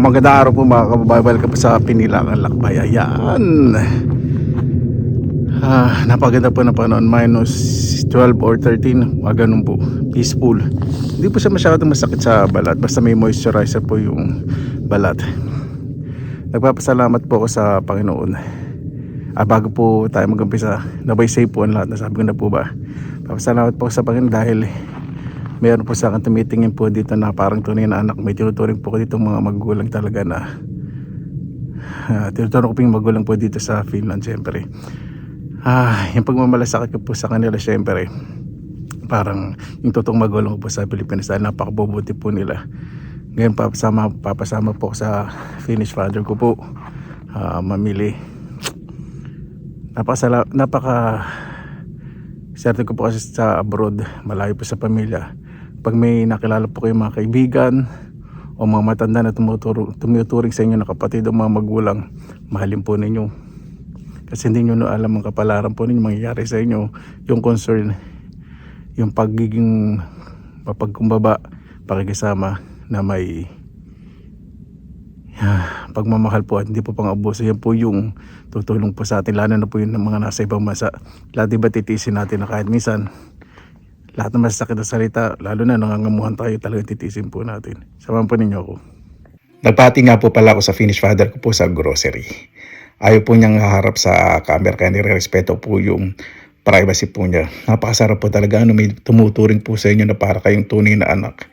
Magandang araw po mga kababayan. Welcome po sa Pinilangan Lakbay. Ayan. Napaganda po na panahon. Minus 12 or 13. Ganun po. Peaceful. Hindi po siya masyadong masakit sa balat. Basta may moisturizer po yung balat. Nagpapasalamat po ako sa Panginoon. Bago po tayo mag-umpisa, nabay safe po ang lahat. Nasabi ko na po ba. Papasalamat po ako sa Panginoon dahil meron po sa akin tumitingin po dito na parang tunay na anak. May tinuturing po ko dito mga magulang talaga na tinuturing ko po yung magulang po dito sa Finland syempre. Yung pagmamalasakit ko po sa kanila syempre, parang yung totoong magulang ko po sa Pilipinas dahil napakabubuti po nila. Ngayon papasama po ako sa Finnish father ko po, mamili. Napaka swerte ko po kasi sa abroad, malayo po sa pamilya. Pag may nakilala po kayong mga kaibigan o mga matanda na tumuturing sa inyo na kapatid o mga magulang, mahalin po ninyo. Kasi hindi nyo alam ang kapalaran po ninyo mangyayari sa inyo. Yung concern, yung pagiging mapagkumbaba, pakikisama na may pagmamahal po at hindi po pang-abuso. Yan po yung tutulong po sa atin, lalo na po yung mga nasa ibang bansa. Lahat diba titisin natin na kahit minsan lahat ng masasakit na salita, lalo na nangangamuhan tayo, talagang titisin po natin. Samahan po ninyo ako. Nagpati nga po pala ako sa Finnish father ko po sa grocery. Ayaw po niyang haharap sa camera kaya nire-respeto po yung privacy po niya. Napakasarap po talaga, may tumuturing po sa inyo na para kayong tunay na anak.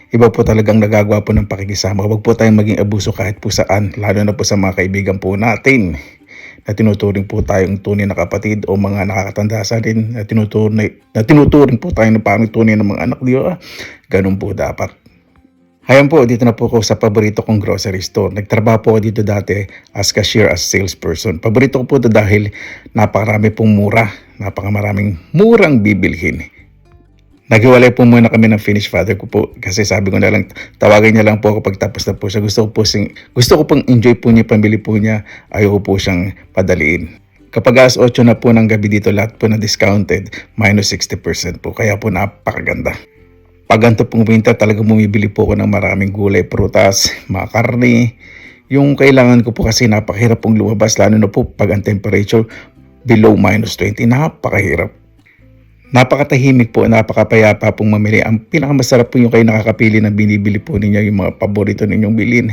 Iba po talagang nagagawa po ng pakikisama. Huwag po tayong maging abuso kahit po saan, lalo na po sa mga kaibigan po natin na tinuturing po tayong tunay na kapatid o mga nakakatanda sa atin na tinuturing po tayo ng parang tunay na mga anak, di ba? Ganun po dapat. Hayan po, dito na po ako sa paborito kong grocery store. Nagtrabaho po ako dito dati as cashier, as salesperson. Paborito ko po ito dahil napakarami pong napakamaraming murang bibilhin. Naghiwalay po muna kami ng Finnish father ko po kasi sabi ko na lang, tawagin niya lang po ako pag tapos na po siya. Gusto ko pong enjoy po niya, pamili po niya. Ayaw po siyang padaliin. Kapag 8 na po ng gabi dito, lahat po na discounted, minus 60% po. Kaya po napakaganda. Pag ganito pong winter, talagang bumibili po ako ng maraming gulay, prutas, mga karne. Yung kailangan ko po kasi napakahirap pong lumabas, lalo na po pag ang temperature below minus 20, napakahirap. Napakatahimik po, napakapayapa pong mamili. Ang pinakamasarap po yung kayo nakakapili na binibili po ninyo, yung mga paborito ninyong bilhin.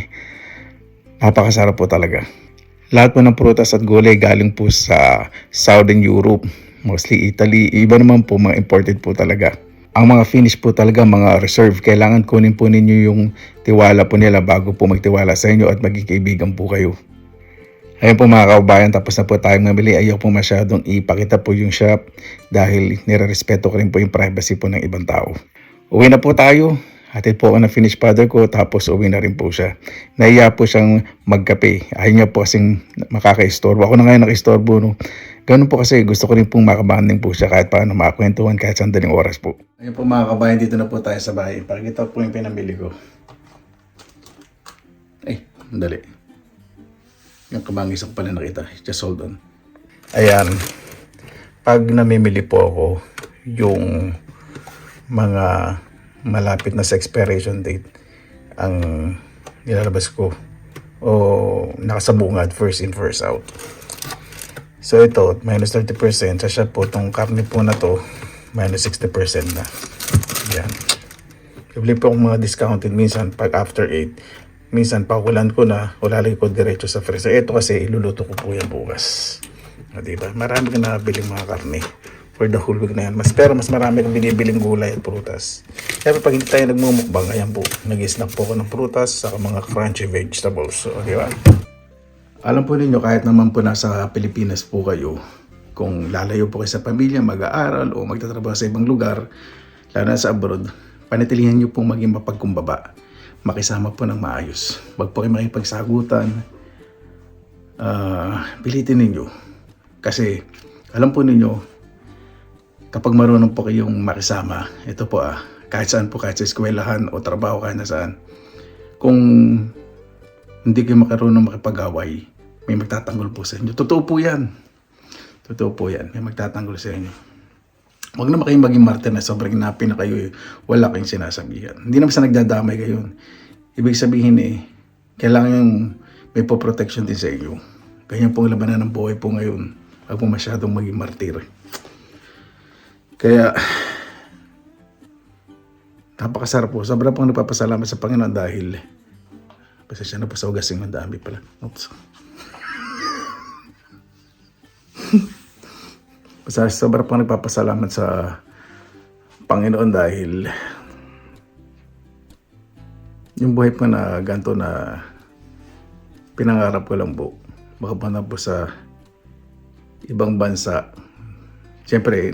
Napakasarap po talaga. Lahat po ng prutas at gulay galing po sa Southern Europe, mostly Italy. Iba naman po, mga imported po talaga. Ang mga Finnish po talaga, mga reserve. Kailangan kunin po ninyo yung tiwala po nila bago po magtiwala sa inyo at maging kaibigan po kayo. Ayun po mga kaubayan, tapos na po tayong mamili. Ayaw po masyadong ipakita po yung shop dahil nire-respeto ko rin po yung privacy po ng ibang tao. Uwi na po tayo. Hatid po ako ng Finnish father ko tapos uwi na rin po siya. Nahiya po siyang magkape. Ayaw niya po kasing makaka-istorbo. Ako na ngayon naka-istorbo. No? Ganun po kasi gusto ko rin pong makabanding po siya kahit paano makakwentuhan kahit sandaling oras po. Ayun po mga kabayan, dito na po tayo sa bahay. Pakita po yung pinamili ko. Ay, mandali. Yung kabangis ko pala nakita. Just hold on. Ayan. Pag namimili po ako, yung mga malapit na sa expiration date ang nilalabas ko o nakasabungad, first in, first out. So ito, minus 30%. Sa shop po, itong karne po na to, minus 60% na. Ayan. Bibili po akong mga discounted minsan pag after 8. Minsan pakulan ko na, ulalagay ko diretso sa freezer. Ito kasi iluluto ko po yan bukas. Diba? Marami ka nabiling mga karne for the whole week na yan. Pero mas marami kang binibiling gulay at prutas. Kaya pag hindi tayo nagmumukbang, ayan po, nag-snack po ako ng prutas sa mga crunchy vegetables. So, diba? Alam po ninyo, kahit naman po nasa Pilipinas po kayo, kung lalayo po kayo sa pamilya, mag-aaral o magtatrabaho sa ibang lugar, lalo na sa abroad, panatilihan nyo pong maging mapagkumbaba. Makisama po ng maayos. Wag po kayo makipagsagutan. Pilitin ninyo. Kasi alam po ninyo, kapag marunong po kayong makisama, ito po kahit saan po, kahit sa eskwelahan o trabaho, kahit na saan, kung hindi kayo makarunong makipag-away, may magtatanggol po sa inyo. Totoo po yan. Totoo po yan. May magtatanggol sa inyo. Huwag naman kayong maging martir na sobrang napi na kayo, wala kayong sinasabihan. Hindi naman sa nagdadamay kayo. Ibig sabihin kailangan yung may po protection din sa inyo. Ganyan pong labanan ng buhay po ngayon. Huwag po masyadong maging martir. Kaya, napakasarap po. Sobrang pong nagpapasalamat sa Panginoon dahil pasensya na po sa ugasing, ang dami pala. Oops. Sobrang pong nagpapasalamat sa Panginoon dahil yung buhay po na ganito na pinangarap ko lang po. Makapunta po sa ibang bansa. Siyempre,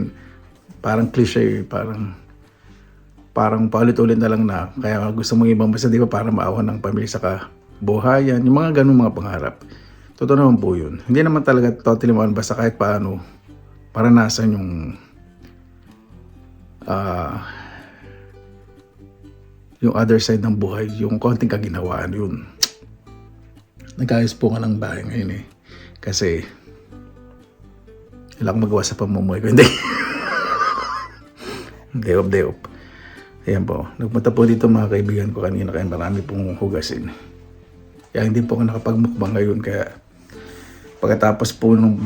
parang cliche, parang paulit-ulit na lang na kaya gusto mong ibang bansa, di ba, para maawan ng pamilya saka buhayan, yung mga ganung mga pangarap. Totoo naman po yun. Hindi naman talaga totally mawan, basta kahit paano paranasan yung other side ng buhay, yung konting kaginhawaan yun. Nag-ayos po ka ng bahay ngayon kasi wala akong magawa sa pamumuhay ko. Hindi. Day up. Ayan po. Nagpunta po dito mga kaibigan ko kanina kaya marami pong hugasin. Kaya hindi po ako nakapagmukbang ngayon. Kaya pagkatapos po nung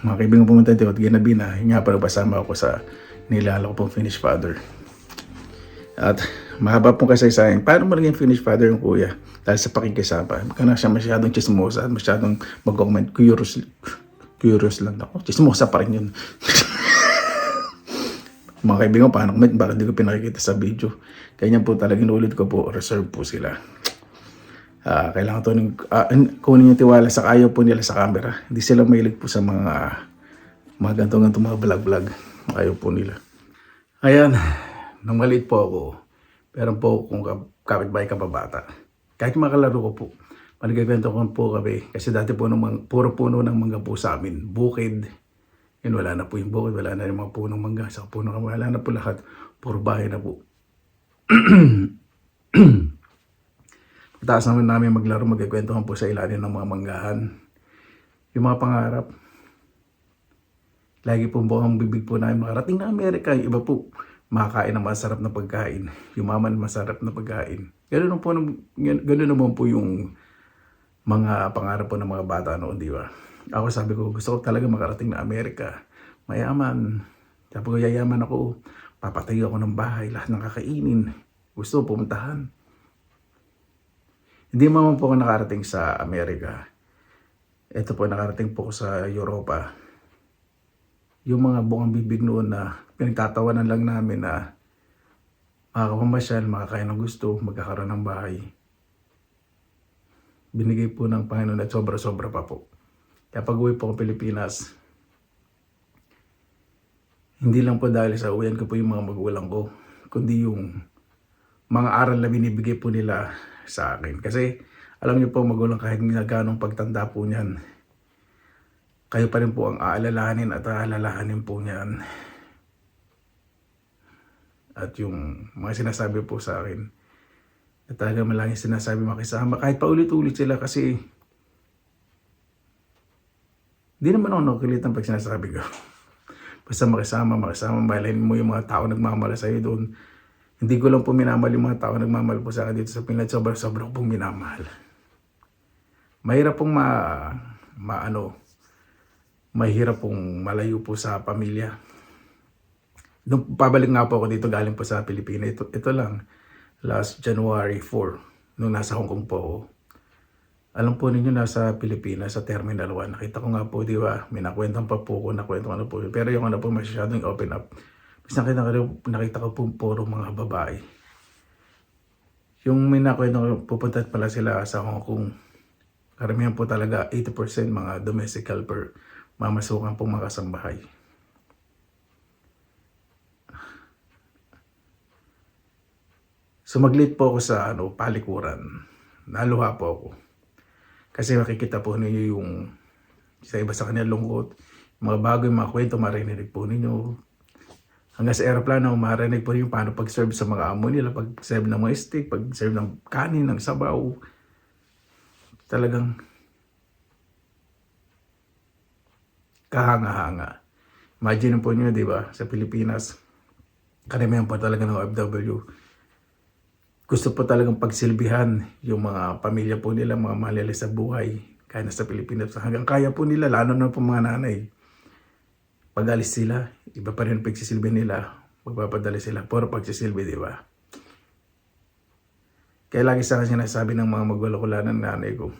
mga kaibigan pumunta dito at ginabi na, nga pa nagpasama ako sa nilala ko pong finished father. At mahaba pong kasaysayan. Paano mo naging finished father yung kuya? Dahil sa pakikisama. Baka na siya masyadong chismosa at masyadong mag-comment. Curious lang ako. Chismosa pa rin yun. Mga kaibigan, paano comment? Baka hindi ko pinakikita sa video. Kanya po talaga inulit ko po. Reserve po sila. Kailangan to kunin yung tiwala sa ayaw po nila sa camera. Hindi sila mahilig po sa mga ganito mga vlog. Ayaw po nila. Ayan. Nung maliit po ako, meron po kung kapitbahay kababata. Kahit makalaro ko po, manigagwento ko po kami. Kasi dati po puro puno ng mangga po sa amin. Bukid. Yun, wala na po yung bukid. Wala na yung mga punong mangga. Sa puno, wala na po lahat. Puro bahay na po. Taas naman namin maglaro, magkikwentuhan po sa ilalim ng mga manggahan. Yung mga pangarap. Lagi po buong bibig po namin makarating na Amerika. Yung iba po, makakain ng masarap na pagkain. Yumaman masarap na pagkain. Ganun naman po yung mga pangarap po ng mga bata noon, di ba? Ako sabi ko, gusto ko talaga makarating na Amerika. Mayaman. Sabi ko, yayaman ako. Papatayo ako ng bahay, lahat ng kakainin. Gusto ko pumuntahan. Hindi naman po ako nakarating sa Amerika. Ito po, nakarating po ko sa Europa. Yung mga buong bibig noon na pinagtatawanan lang namin na makakapamasyal, makakain ng gusto, magkakaroon ng bahay. Binigay po ng Panginoon at sobra-sobra pa po. Kaya pag-uwi po ko Pilipinas, hindi lang po dahil sa uwian ko po yung mga magulang ko, kundi yung mga aral na binibigay po nila sa akin. Kasi alam niyo po magulang, kahit ganong pagtanda po niyan, kayo pa rin po ang aalalahanin at aalalahanin po niyan. At yung mga sinasabi po sa akin, na talaga malangin sinasabi makisama, kahit paulit-ulit sila kasi di naman ako nakakilitan pag sinasabi ko. Basta makisama, mahalin mo yung mga tao nagmamahal sa'yo doon. Hindi ko lang po minamahal yung mga tao nagmamahal po sa akin dito sa Pinay. Sobrang pong minamahal. Mahirap pong mahirap pong malayo po sa pamilya. Nung pabalik nga po ako dito galing po sa Pilipinas, ito lang, last January 4, nung nasa Hong Kong po ako. Alam po ninyo, nasa Pilipinas, sa Terminal 1. Nakita ko nga po, di ba, may nakwentan pa po ko, nakwentan ano po. Pero yung ano po, masyadong open up. Mas nakita ko po puro mga babae. Yung may nakwentan ko, pupunta pala sila sa Hong Kong. Karamihan po talaga, 80% mga domestic helper, mamasukan pong mga kasambahay. Sumaglit po ako sa palikuran. Naluha po ako. Kasi makikita po ninyo yung sa iba sa kanila lungkot. Mga bago yung mga kwento, marinig po ninyo. Hanggang sa aeroplano, marinig po yung paano pag-serve sa mga amo nila, pag-serve ng mga steak, pag-serve ng kanin, ng sabaw. Talagang kahanga-hanga. Imagine po nyo, di ba, sa Pilipinas, karamihan po talaga ng OFW. gusto po talagang pagsilbihan yung mga pamilya po nila, mga malala sa buhay. Kaya nasa Pilipinas, hanggang kaya po nila, lalo na po mga nanay. Pag alis sila, iba pa rin pagsisilbi nila. Magpapadala sila, puro pagsisilbi, di ba? Kaya lagi sa akin sinasabi ng mga magwalakula ng nanay ko,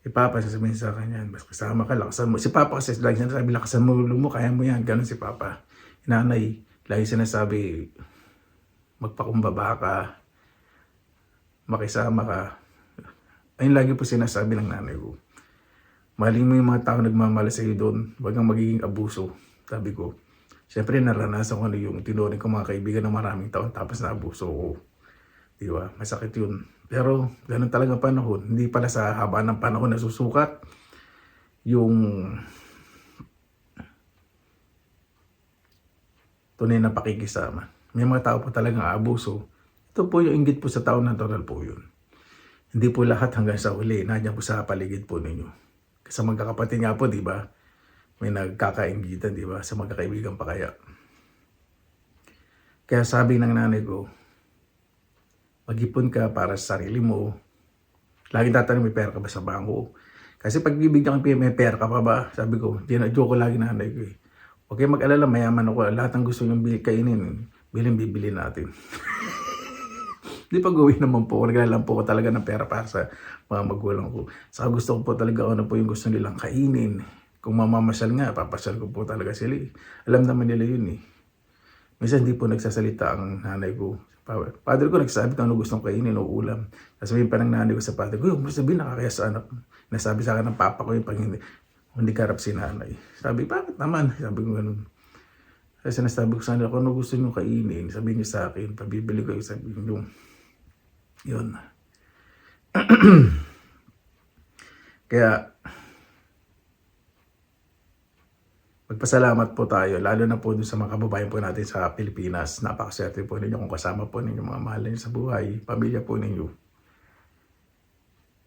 Papa, sasabihin sa kanya, mas kasama ka, lakasan mo. Si Papa kasi lagi sinasabi, lakasan mo ulo mo, kaya mo yan. Ganun si Papa. Nanay, lagi sinasabi, magpakumbaba ka, makisama ka. Ayun lagi po sinasabi ng nanay ko. Mahalin mo yung mga tao nagmamahal sa iyo doon, huwag kang magiging abuso. Sabi ko, siyempre naranasan ko na yung tinuring ko mga kaibigan ng maraming taon tapos na abuso ko. Di ba? Masakit yun. Pero ganun talaga panahon. Hindi pala sa haba ng panahon na susukat yung tunay na pakikisama. May mga tao po talagang abuso. Ito po yung inggit po sa tao, natural po yun. Hindi po lahat hanggang sa uli, nandiyan po sa paligid po ninyo. Kasi magkakapatid nga po, di ba? May nagkakainggitan, di ba? Sa magkakaibigan pa kaya. Kaya sabi ng nanay ko, mag-ipon ka para sa sarili mo. Laging tatanong, may pera ka ba sa bangko? Kasi pag bibigyan ka, may pera ka pa ba? Sabi ko, joke ko lagi nanay ko eh. Okay, mag-alala, mayaman ako. Lahat ng gusto niyong kainin, bibili natin. Di pa gawin naman po. Naglalang po ko talaga ng pera para sa mga magulang ko. Saka gusto ko po talaga ano po yung gusto nilang kainin. Kung mamamasyal nga, papasyal ko po talaga sila. Alam naman nila yun eh. Minsan hindi po nagsasalita ang nanay ko. Padre ko nagsasabi kung ano gustong kainin o ulam. Sasabihin pa ng nanay ko sa padre ko, yung sabihin nakakaya sa anak. Nasabi sa akin ng papa ko yung pag hindi karap si nanay. Sabi, bakit naman? Sabi ko ganun. Kasi sinasabi ko sa kanila, kung ano gusto nyo kainin, sabihin nyo sa akin, pabibili ko yung sabihin nyo. Yun. Kaya, magpasalamat po tayo, lalo na po dun sa mga kababayan po natin sa Pilipinas. Napakaswerte po ninyo kung kasama po ninyo mga mahal ninyo sa buhay, pamilya po ninyo.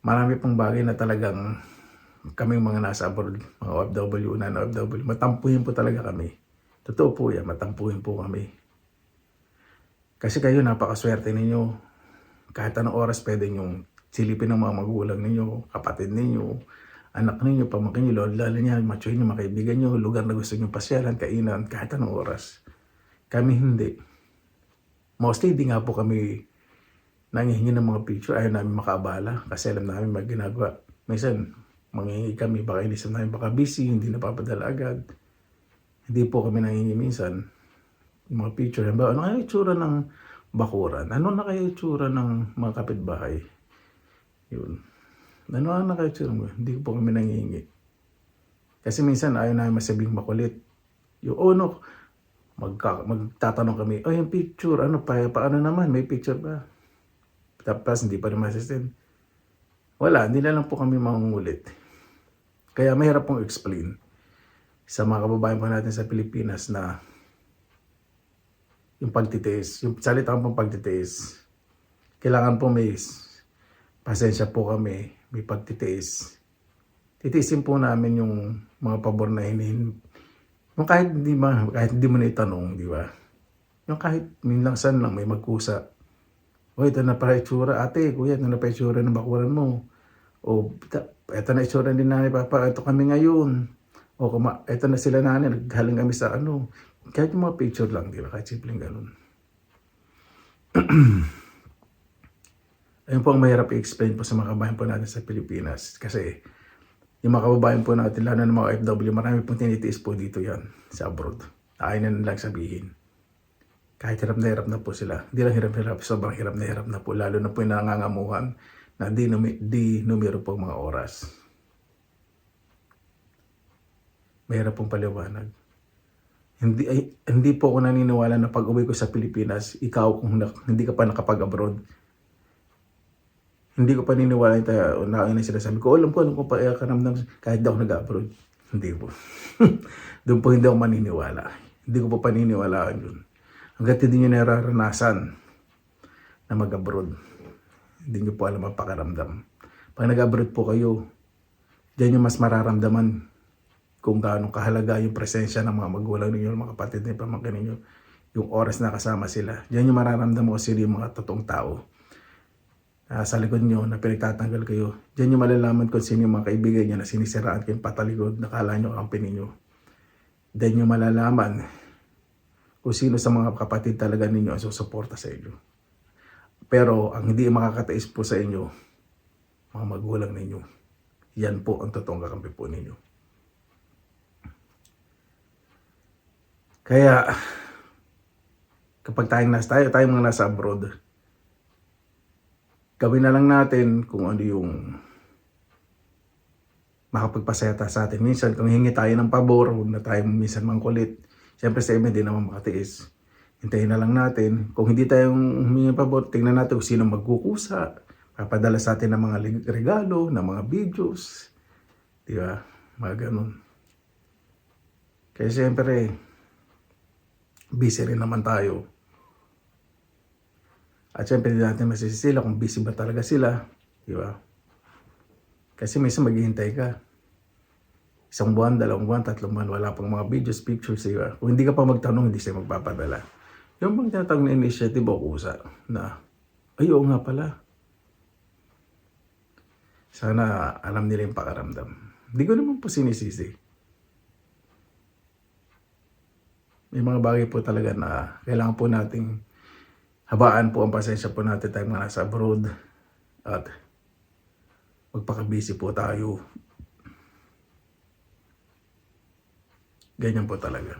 Marami pong bagay na talagang kaming mga nasa abroad, mga OFW na OFW, matampuhin po talaga kami. Totoo po yan, matampuhin po kami. Kasi kayo napakaswerte ninyo. Kahit anong oras pwede nyo silipin ng mga magulang ninyo, kapatid ninyo, anak ninyo, pamangkin nyo, lalo niya, matsuhin nyo, makaibigan nyo, lugar na gusto nyo pasyalan, kainan, kahit anong oras. Kami hindi. Mostly, hindi nga po kami nangihingi ng mga picture, ayaw namin makaabala, kasi alam namin ginagawa. Minsan, manghihingi kami, baka inisip namin, baka busy, hindi napapadala agad. Hindi po kami nangihingi minsan. Yung mga picture, ano kaya itsura ng bakuran? Ano na kaya itsura ng mga kapitbahay? Yun. Ano na kaya itsura mo? Hindi po kami nangihingi. Kasi minsan ayaw namin masabing makulit. Yung no, magtatanong kami, yung picture, paano naman, may picture ba? Tapos hindi pa naman assistant. Wala, hindi na lang po kami mangungulit. Kaya mahirap pong explain sa mga kababayan po natin sa Pilipinas na yung pagtitiis, yung salita pong pagtitiis. Kailangan po may pasensya po kami, may pagtitiis. Titiisin po namin yung mga pabor na hinihin. Yung kahit hindi mo na itanong, di ba? Yung kahit minlangsan lang may magkusa. O ito na pala itsura, ate, kuya, ito na pala itsura ng bakuran mo. O ito na itsura din nanay, papa, ito kami ngayon. O ito na sila nanay, naghaling kami sa ano. Kahit yung mga picture lang, di ba? Kahit simpleng ganun. Ayun po ang mahirap i-explain po sa mga kababayan po natin sa Pilipinas. Kasi yung mga kababayan po natin, lalo ng mga OFW, marami pong tinitiis po dito yan sa abroad. Ayaw na nilang sabihin. Kahit hirap na po sila. Hindi lang hirap, sobrang hirap na po. Lalo na po yung nangangamuhan na di numero po mga oras. Mahirap pong paliwanag. Hindi po ako naniniwala na pag-uwi ko sa Pilipinas, ikaw kung hindi ka pa nakapag-abroad, hindi ko pa niniwala na sinasabi ko, alam ko pa karamdam kahit daw nag-abroad. Hindi po. Doon po hindi ako maniniwala. Hindi ko pa paniniwalaan yun. Hanggat hindi nyo nararanasan na mag-abroad, hindi nyo po alam ang pakaramdam. Pag nag-abroad po kayo, diyan nyo mas mararamdaman kung gaano kahalaga yung presensya ng mga magulang ninyo, mga kapatid ninyo, pamangkin ninyo. yung oras na kasama sila. Diyan yung mararamdaman mo sila yung mga totoong tao. Sa likod nyo na pinagtatanggal kayo. Diyan yung malalaman kung sino yung mga kaibigan nyo na sinisiraan kayong patalikod, nakala nyo company nyo. Diyan yung malalaman kung sino sa mga kapatid talaga ninyo ang susuporta sa inyo. Pero ang hindi makakatiis po sa inyo, mga magulang ninyo. Yan po ang totoong kakampi po ninyo. Kaya, kapag tayong mga nasa abroad, gawin na lang natin kung ano yung makapagpasaya sa atin. Minsan, kung hingi tayo ng pabor, huwag na tayo minsan mangkulit. Siyempre sa iba, hindi naman makatiis. Hintayin na lang natin. Kung hindi tayong humingi ng pabor, tingnan natin kung sino magkukusa. Papadala sa atin ng mga regalo, ng mga videos. Di ba? Mga ganun. Kaya siyempre, busy rin naman tayo. At syempre, hindi natin masisisi sila kung busy ba talaga sila. Di ba? Kasi minsan maghihintay ka. 1 buwan, 2 buwan, 3 buwan, wala pang mga videos, pictures. Di ba? Kung hindi ka pa magtanong, hindi siya magpapadala. Yung bang tinatawag na initiative o kusa na, ay oo nga pala. Sana alam nila yung pakaramdam. Hindi ko naman po sinisisi. May mga bagay po talaga na kailangan po nating habaan po ang pasensya po natin tayong mga nasa abroad at magpaka-busy po tayo. Ganyan po talaga.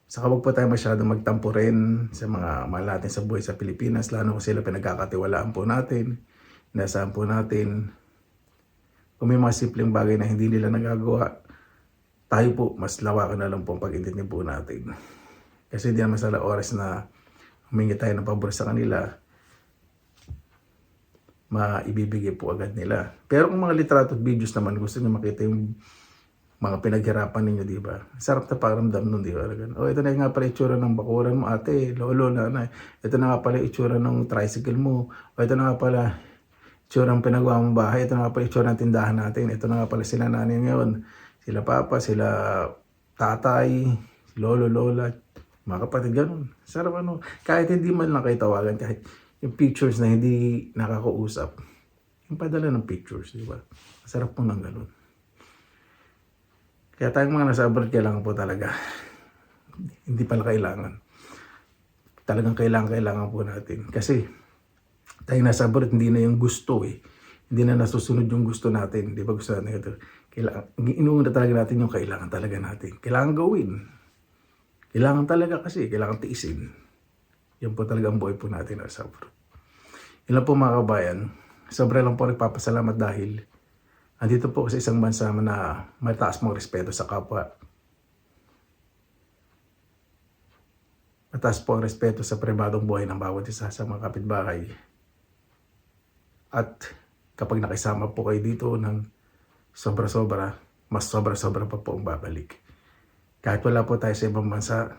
Saka wag po tayo masyadong magtampo rin sa mga mahal natin sa buhay sa Pilipinas, lalo kung sila pinagkakatiwalaan po natin, inaasahan po natin. Kung may mga simpleng bagay na hindi nila nagagawa, tayo po, mas lawakan na lang po ang pag-intindi po natin. Kasi hindi naman sa oras na humingi tayo ng pabor sa kanila, maibibigay po agad nila. Pero kung mga litrato at videos naman, gusto nyo makita yung mga pinaghirapan ninyo, di ba? Sarap na pakiramdam nun, di ba? O, ito na nga pala itsura ng bakuran mo, ate, lolo, nanay. Ito na nga pala itsura ng tricycle mo. O, ito na nga pala itsura ng pinagawa mong bahay. Ito na nga pala itsura ng tindahan natin. Ito na nga pala sila nanay ngayon. Sila papa, sila tatay, lolo, lola, mga kapatid, ganun. Sarap ano. Kahit hindi man lang kayo tawagan, kahit yung pictures na hindi nakakausap, yung padala ng pictures, di ba? Sarap po ng ganun. Kaya tayong mga nasa abroad, kailangan po talaga. Hindi pala kailangan. Talagang kailangan po natin. Kasi tayong nasa abroad, hindi na yung gusto eh. Hindi na nasusunod yung gusto natin. Di ba gusto natin ito? Inuuna talaga natin yung kailangan talaga natin. Kailangan gawin. Kailangan talaga kasi. Kailangan tiisin. Yan po talaga ang buhay po natin nasa abroad. Yun lang po mga kabayan. Sobra lang po nagpapasalamat dahil andito po sa isang bansa na mataas mong respeto sa kapwa. Mataas po ang respeto sa pribadong buhay ng bawat isa sa mga kapitbahay. At kapag nakisama po kayo dito ng sobra-sobra, mas sobra-sobra pa po ang babalik. Kahit wala po tayo sa ibang bansa,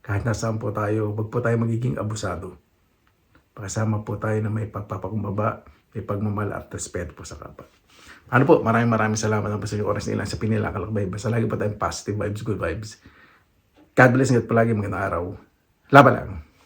kahit nasaan po tayo, wag po tayo magiging abusado. Pakasama po tayo na may pagpapakumbaba, may pagmamahal at respeto po sa kapwa. Ano po, maraming salamat po sa inyong oras nila sa Pinilakalakbay. Basta lagi po tayong positive vibes, good vibes. God bless, ingat palagi, magandang araw. Laban lang.